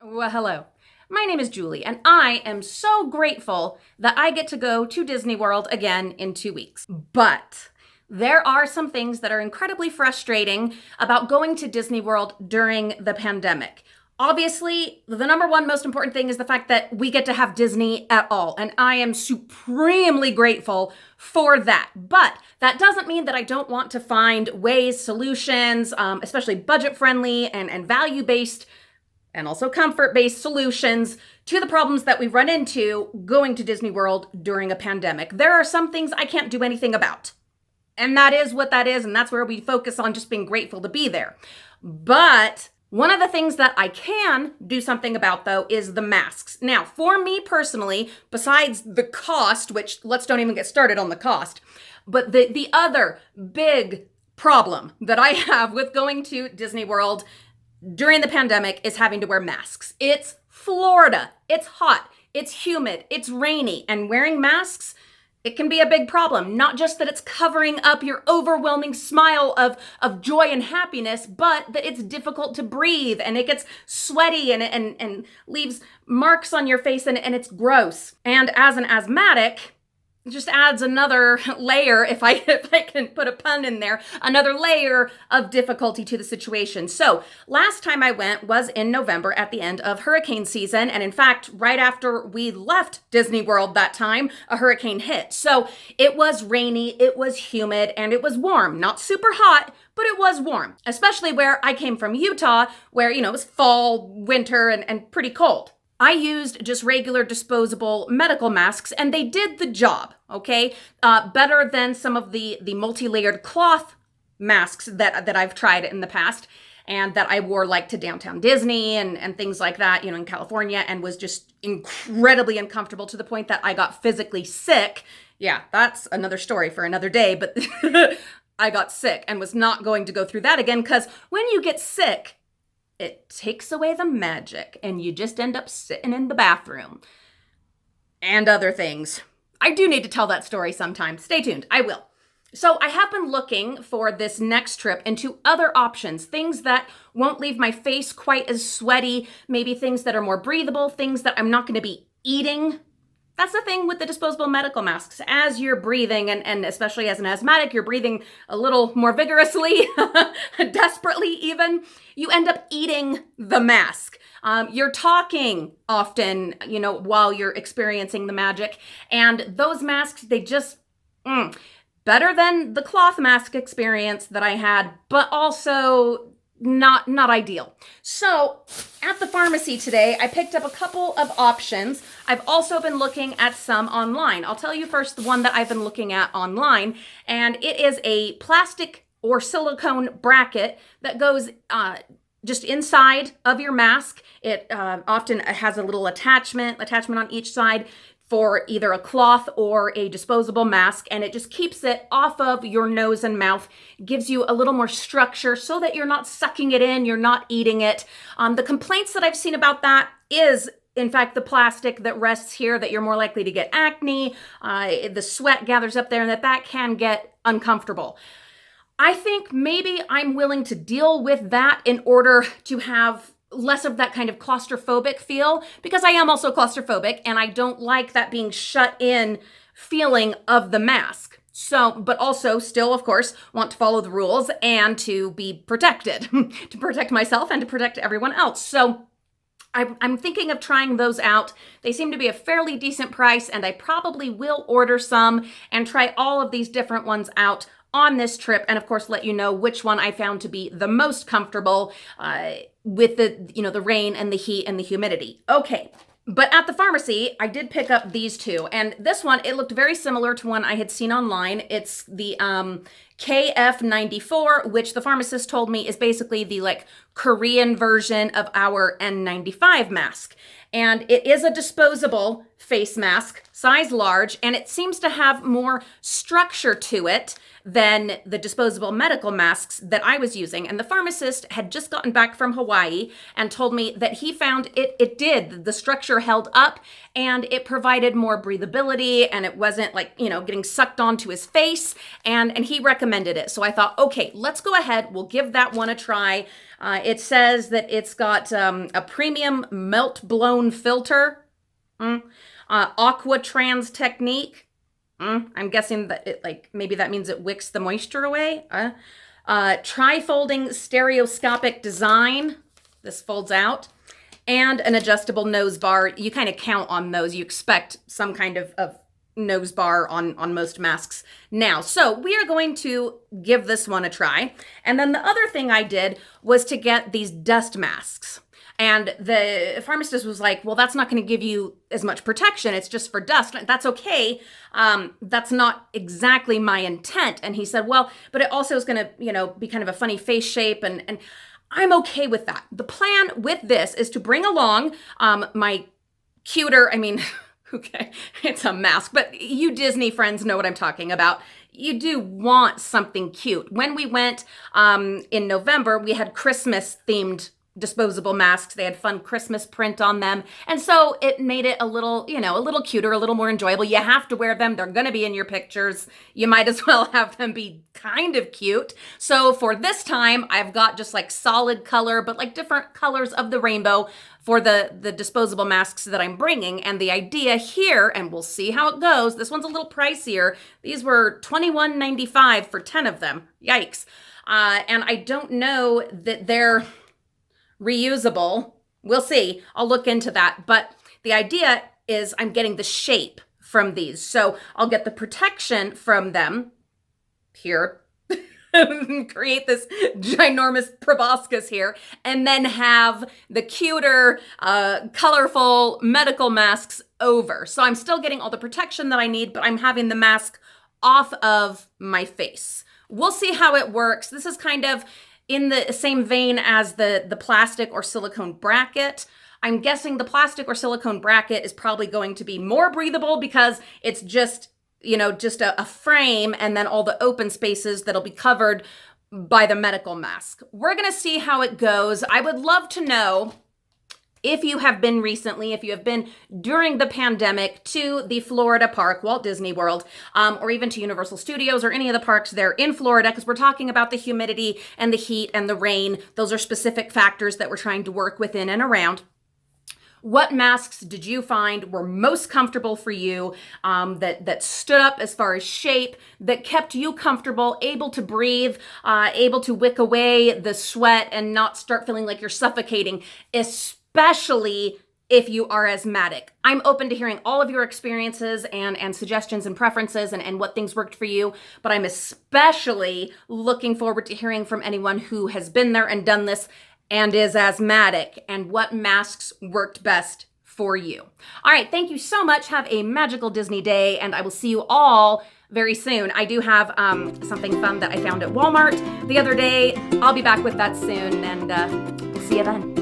Well, hello. My name is Julie, and I am so grateful that I get to go to Disney World again in 2 weeks. But there are some things that are incredibly frustrating about going to Disney World during the pandemic. Obviously, the number one most important thing is the fact that we get to have Disney at all, and I am supremely grateful for that. But that doesn't mean that I don't want to find ways, solutions, especially budget friendly and value based and also comfort-based solutions to the problems that we run into going to Disney World during a pandemic. There are some things I can't do anything about. And that is what that is, and that's where we focus on just being grateful to be there. But one of the things that I can do something about, though, is the masks. Now, for me personally, besides the cost, which let's don't even get started on the cost, but the other big problem that I have with going to Disney World during the pandemic is having to wear masks. It's Florida. It's hot. It's humid. It's rainy. And wearing masks, it can be a big problem. Not just that it's covering up your overwhelming smile of joy and happiness, but that it's difficult to breathe and it gets sweaty and leaves marks on your face and it's gross. And as an asthmatic, it just adds another layer, if I can put a pun in there, another layer of difficulty to the situation. So last time I went was in November at the end of hurricane season. And in fact, right after we left Disney World that time, a hurricane hit. So it was rainy, it was humid, and it was warm. Not super hot, but it was warm, especially where I came from, Utah, where, it was fall, winter, and pretty cold. I used just regular disposable medical masks and they did the job, okay? Better than some of the multi-layered cloth masks that I've tried in the past and that I wore like to downtown Disney and things like that, in California, and was just incredibly uncomfortable to the point that I got physically sick. Yeah, that's another story for another day, but I got sick and was not going to go through that again because when you get sick, it takes away the magic and you just end up sitting in the bathroom and other things. I do need to tell that story sometime. Stay tuned. I will. So I have been looking for this next trip into other options, things that won't leave my face quite as sweaty, maybe things that are more breathable, things that I'm not going to be eating. That's the thing with the disposable medical masks. As you're breathing, and especially as an asthmatic, you're breathing a little more vigorously, desperately even, you end up eating the mask. You're talking often, while you're experiencing the magic. And those masks, they just, better than the cloth mask experience that I had, but also not ideal. So at the pharmacy today, I picked up a couple of options. I've also been looking at some online. I'll tell you first the one that I've been looking at online, and it is a plastic or silicone bracket that goes just inside of your mask. It often has a little attachment on each side for either a cloth or a disposable mask, and it just keeps it off of your nose and mouth, gives you a little more structure so that you're not sucking it in, you're not eating it. The complaints that I've seen about that is, in fact, the plastic that rests here, that you're more likely to get acne, the sweat gathers up there, and that can get uncomfortable. I think maybe I'm willing to deal with that in order to have less of that kind of claustrophobic feel, because I am also claustrophobic and I don't like that being shut in feeling of the mask. So, but also still, of course, want to follow the rules and to be protected, to protect myself and to protect everyone else. So I'm thinking of trying those out. They seem to be a fairly decent price, and I probably will order some and try all of these different ones out on this trip, and of course let you know which one I found to be the most comfortable with the rain and the heat and the humidity. Okay. But at the pharmacy, I did pick up these two. And this one, it looked very similar to one I had seen online. It's the KF94, which the pharmacist told me is basically the Korean version of our N95 mask. And it is a disposable face mask, size large, and it seems to have more structure to it than the disposable medical masks that I was using. And the pharmacist had just gotten back from Hawaii and told me that he found it did. The structure held up and it provided more breathability, and it wasn't getting sucked onto his face. And he recommended recommended it. So I thought, okay, let's go ahead. We'll give that one a try. It says that it's got a premium melt blown filter, aqua trans technique. I'm guessing that maybe that means it wicks the moisture away. Tri-folding stereoscopic design. This folds out. And an adjustable nose bar. You kind of count on those. You expect some kind of nose bar on most masks now. So we are going to give this one a try. And then the other thing I did was to get these dust masks. And the pharmacist was like, well, that's not going to give you as much protection. It's just for dust. That's okay. That's not exactly my intent. And he said, well, but it also is going to, be kind of a funny face shape. And I'm okay with that. The plan with this is to bring along my cuter, okay, it's a mask, but you Disney friends know what I'm talking about. You do want something cute. When we went in November, we had Christmas themed disposable masks. They had fun Christmas print on them. And so it made it a little cuter, a little more enjoyable. You have to wear them. They're going to be in your pictures. You might as well have them be kind of cute. So for this time, I've got just like solid color, but like different colors of the rainbow for the disposable masks that I'm bringing. And the idea here, and we'll see how it goes. This one's a little pricier. These were $21.95 for 10 of them. Yikes. And I don't know that they're reusable. We'll see. I'll look into that. But the idea is I'm getting the shape from these. So I'll get the protection from them here. Create this ginormous proboscis here. And then have the cuter, colorful medical masks over. So I'm still getting all the protection that I need, but I'm having the mask off of my face. We'll see how it works. This is kind of in the same vein as the plastic or silicone bracket. I'm guessing the plastic or silicone bracket is probably going to be more breathable because it's just a frame and then all the open spaces that'll be covered by the medical mask. We're going to see how it goes. I would love to know if you have been recently, if you have been during the pandemic to the Florida park, Walt Disney World, or even to Universal Studios or any of the parks there in Florida, because we're talking about the humidity and the heat and the rain. Those are specific factors that we're trying to work within and around. What masks did you find were most comfortable for you, that stood up as far as shape, that kept you comfortable, able to breathe, able to wick away the sweat and not start feeling like you're suffocating, especially if you are asthmatic? I'm open to hearing all of your experiences and suggestions and preferences and what things worked for you, but I'm especially looking forward to hearing from anyone who has been there and done this and is asthmatic, and what masks worked best for you. All right, thank you so much. Have a magical Disney day, and I will see you all very soon. I do have something fun that I found at Walmart the other day. I'll be back with that soon, and we'll see you then.